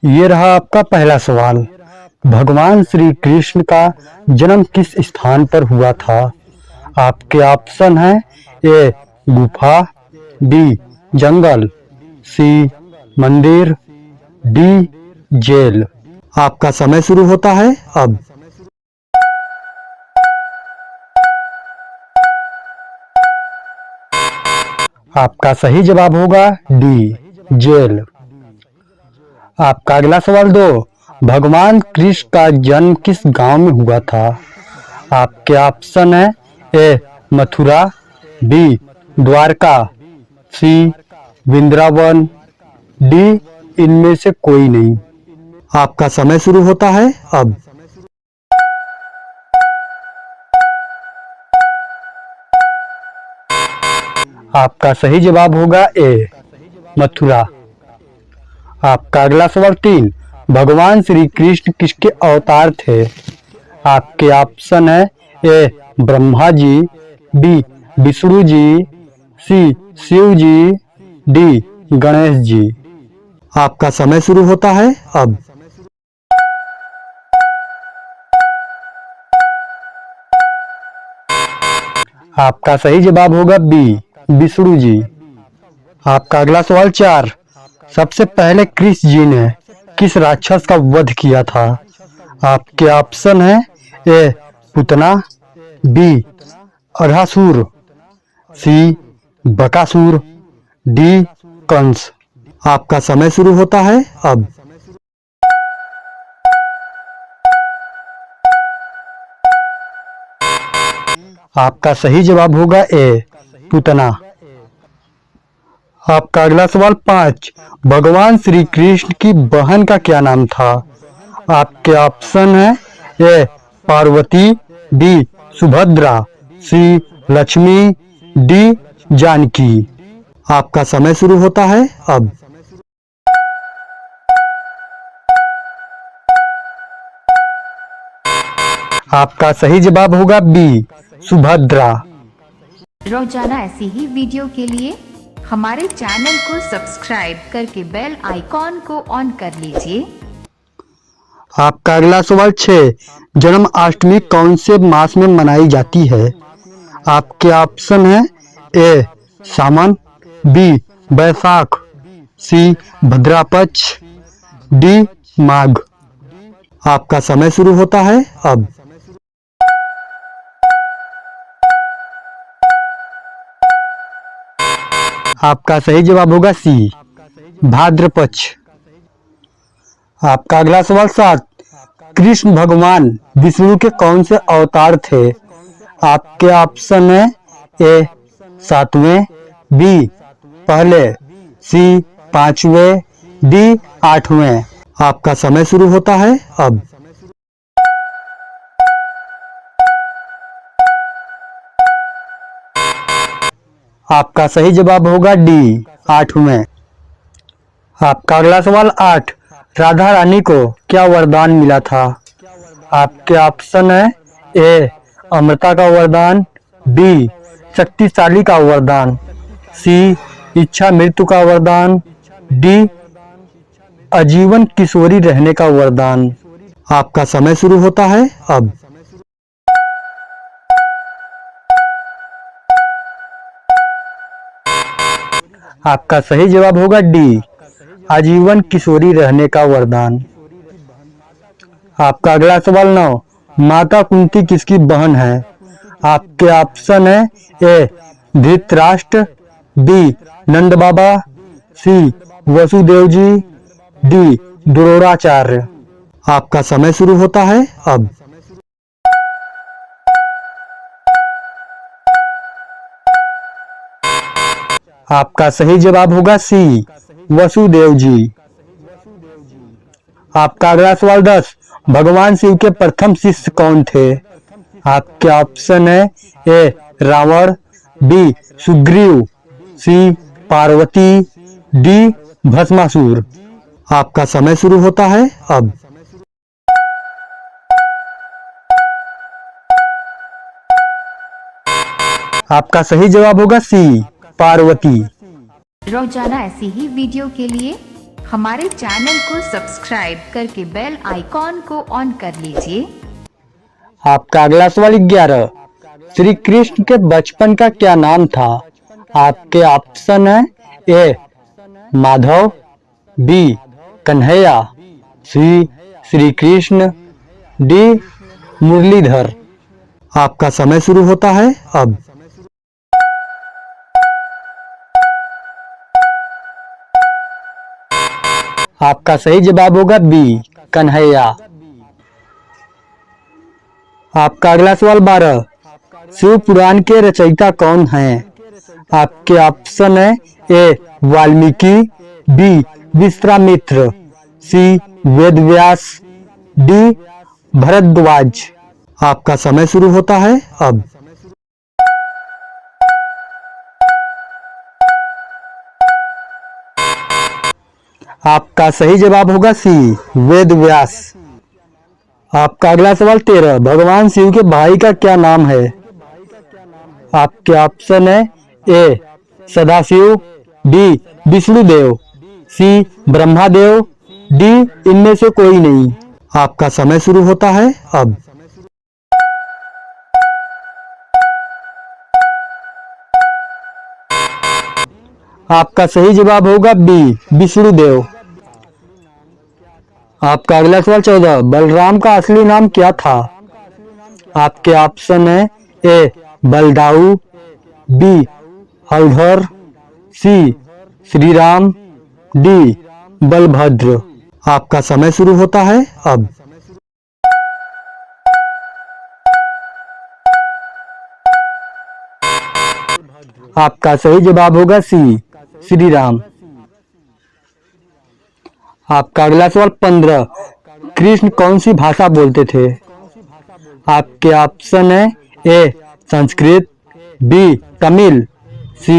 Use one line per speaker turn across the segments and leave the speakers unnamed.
ये रहा आपका पहला सवाल। भगवान श्री कृष्ण का जन्म किस स्थान पर हुआ था? आपके ऑप्शन हैं ए गुफा, बी जंगल, सी मंदिर, डी जेल। आपका समय शुरू होता है अब। आपका सही जवाब होगा डी जेल। आपका अगला सवाल 2। भगवान कृष्ण का जन्म किस गांव में हुआ था? आपके ऑप्शन है ए मथुरा, बी द्वारका, सी वृंदावन, डी इनमें से कोई नहीं। आपका समय शुरू होता है अब। आपका सही जवाब होगा ए मथुरा। आपका अगला सवाल 3। भगवान श्री कृष्ण किसके अवतार थे? आपके ऑप्शन है ए ब्रह्मा जी, बी विष्णु जी, सी शिव जी, डी गणेश जी। आपका समय शुरू होता है अब। आपका सही जवाब होगा बी विष्णु जी। आपका अगला सवाल 4। सबसे पहले कृष्ण जी ने किस राक्षस का वध किया था? आपके ऑप्शन है ए पुतना, बी अघासुर, सी बकासुर, डी कंस। आपका समय शुरू होता है अब। आपका सही जवाब होगा ए पुतना। आपका अगला सवाल 5। भगवान श्री कृष्ण की बहन का क्या नाम था? आपके ऑप्शन है ए पार्वती, बी सुभद्रा, सी लक्ष्मी, डी जानकी। आपका समय शुरू होता है अब। आपका सही जवाब होगा बी सुभद्रा।
रोजाना ऐसी ही वीडियो के लिए हमारे चैनल को सब्सक्राइब करके बेल आइकॉन को ऑन कर लीजिए।
आपका अगला सवाल 6। जन्माष्टमी कौन से मास में मनाई जाती है? आपके ऑप्शन है ए सावन, बी बैसाख, सी भद्रापक्ष, डी माघ। आपका समय शुरू होता है अब। आपका सही जवाब होगा सी भाद्रपक्ष। आपका अगला सवाल 7। कृष्ण भगवान विष्णु के कौन से अवतार थे? आपके ऑप्शन है ए 7वें, बी पहले, सी 5वें, डी 8वें। आपका समय शुरू होता है अब। आपका सही जवाब होगा डी 8वें। आपका अगला सवाल 8। राधा रानी को क्या वरदान मिला था? आपके ऑप्शन है ए अमृता का वरदान, बी शक्तिशाली का वरदान, सी इच्छा मृत्यु का वरदान, डी आजीवन किशोरी रहने का वरदान। आपका समय शुरू होता है अब। आपका सही जवाब होगा डी आजीवन किशोरी रहने का वरदान। आपका अगला सवाल 9। माता कुंती किसकी बहन है? आपके ऑप्शन है ए धृतराष्ट्र, बी नंद बाबा, सी वसुदेव जी, डी द्रोणाचार्य। आपका समय शुरू होता है अब। आपका सही जवाब होगा सी वसुदेव जी। आपका अगला सवाल 10। भगवान शिव के प्रथम शिष्य कौन थे? आपके ऑप्शन है ए रावण, बी सुग्रीव, सी पार्वती, डी भस्मासुर। आपका समय शुरू होता है अब। आपका सही जवाब होगा सी पार्वती।
रोजाना ऐसी ही वीडियो के लिए हमारे चैनल को सब्सक्राइब करके बेल आइकॉन को ऑन कर लीजिए।
आपका अगला सवाल 11। श्री कृष्ण के बचपन का क्या नाम था? आपके ऑप्शन है ए माधव, बी कन्हैया, सी श्री कृष्ण, डी मुरलीधर। आपका समय शुरू होता है अब। आपका सही जवाब होगा बी कन्हैया। आपका अगला सवाल 12। शिव पुराण के रचयिता कौन हैं? आपके ऑप्शन है ए वाल्मीकि, बी विश्वामित्र, सी वेद व्यास, डी भरद्वाज। आपका समय शुरू होता है अब। आपका सही जवाब होगा सी वेद व्यास। आपका अगला सवाल 13। भगवान शिव के भाई का क्या नाम है? आपके ऑप्शन है ए सदाशिव, बी विष्णुदेव, सी ब्रह्मादेव, डी इनमें से कोई नहीं। आपका समय शुरू होता है अब। आपका सही जवाब होगा बी विष्णुदेव। आपका अगला सवाल 14। बलराम का असली नाम क्या था? आपके ऑप्शन है ए बलदाऊ, बी हलधर, सी श्री राम, डी बलभद्र। आपका समय शुरू होता है अब। आपका सही जवाब होगा सी श्री राम। आपका अगला सवाल 15। कृष्ण कौन सी भाषा बोलते थे? आपके ऑप्शन है ए संस्कृत, बी तमिल, सी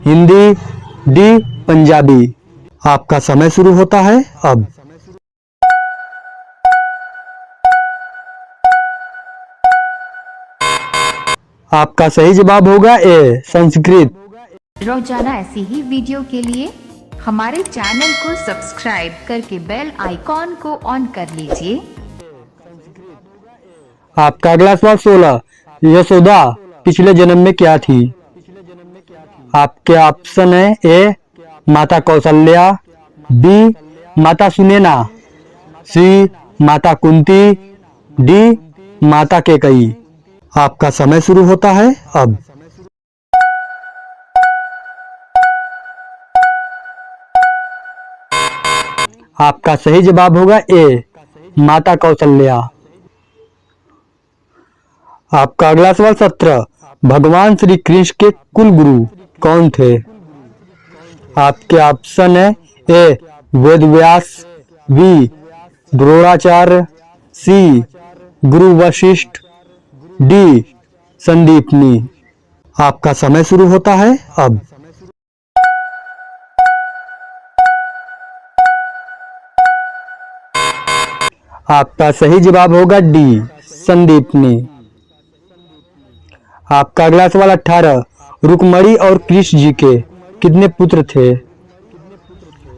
हिंदी, डी पंजाबी। आपका समय शुरू होता है अब। आपका सही जवाब होगा ए संस्कृत।
रोजाना ऐसी ही वीडियो के लिए हमारे चैनल को सब्सक्राइब करके बेल आइकॉन को ऑन कर लीजिए।
आपका अगला सवाल 16। यशोदा पिछले जन्म में क्या थी? आपके ऑप्शन है ए माता कौशल्या, बी माता सुनैना, सी माता कुंती, डी माता कैकेयी। आपका समय शुरू होता है अब। आपका सही जवाब होगा ए माता कौशल्या। आपका अगला सवाल 17। भगवान श्री कृष्ण के कुल गुरु कौन थे? आपके ऑप्शन है ए वेद व्यास, बी द्रोणाचार्य, सी गुरु वशिष्ठ, डी संदीपनी। आपका समय शुरू होता है अब। आपका सही जवाब होगा डी संदीपनी। आपका अगला सवाल 18। रुक्मणी और कृष्ण जी के कितने पुत्र थे?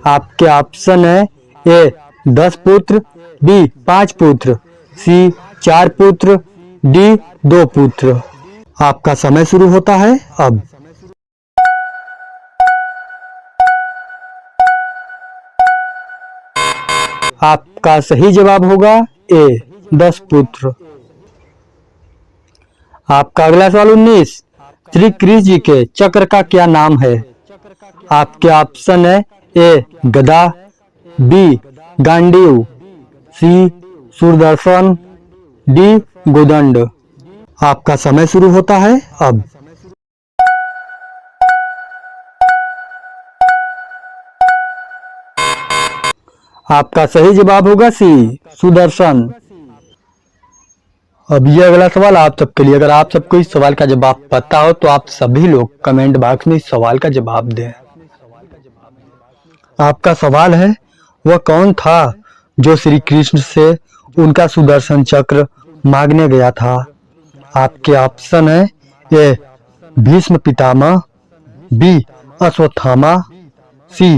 आपके ऑप्शन है ए 10 पुत्र, बी 5 पुत्र, सी 4 पुत्र, डी 2 पुत्र। आपका समय शुरू होता है अब। आपका सही जवाब होगा ए 10 पुत्र। आपका अगला सवाल 19। श्री कृष्ण जी के चक्र का क्या नाम है? आपके ऑप्शन है ए गदा, बी गांडीव, सी सुदर्शन, डी गोदंड। आपका समय शुरू होता है अब। आपका सही जवाब होगा सी सुदर्शन। अब ये अगला सवाल आप सबके लिए। अगर आप सबको इस सवाल का जवाब पता हो तो आप सभी लोग कमेंट बॉक्स में इस सवाल का जवाब दें। आपका सवाल है वह कौन था जो श्री कृष्ण से उनका सुदर्शन चक्र मांगने गया था? आपके ऑप्शन है ए भीष्म पितामह, बी अश्वत्थामा, सी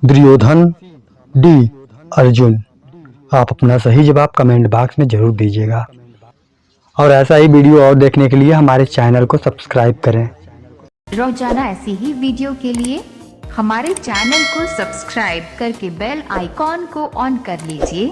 दुर्योधन, डी अर्जुन। आप अपना सही जवाब कमेंट बॉक्स में जरूर दीजिएगा और ऐसा ही वीडियो और देखने के लिए हमारे चैनल को सब्सक्राइब करें।
रोजाना ऐसी ही वीडियो के लिए हमारे चैनल को सब्सक्राइब करके बेल आइकॉन को ऑन कर लीजिए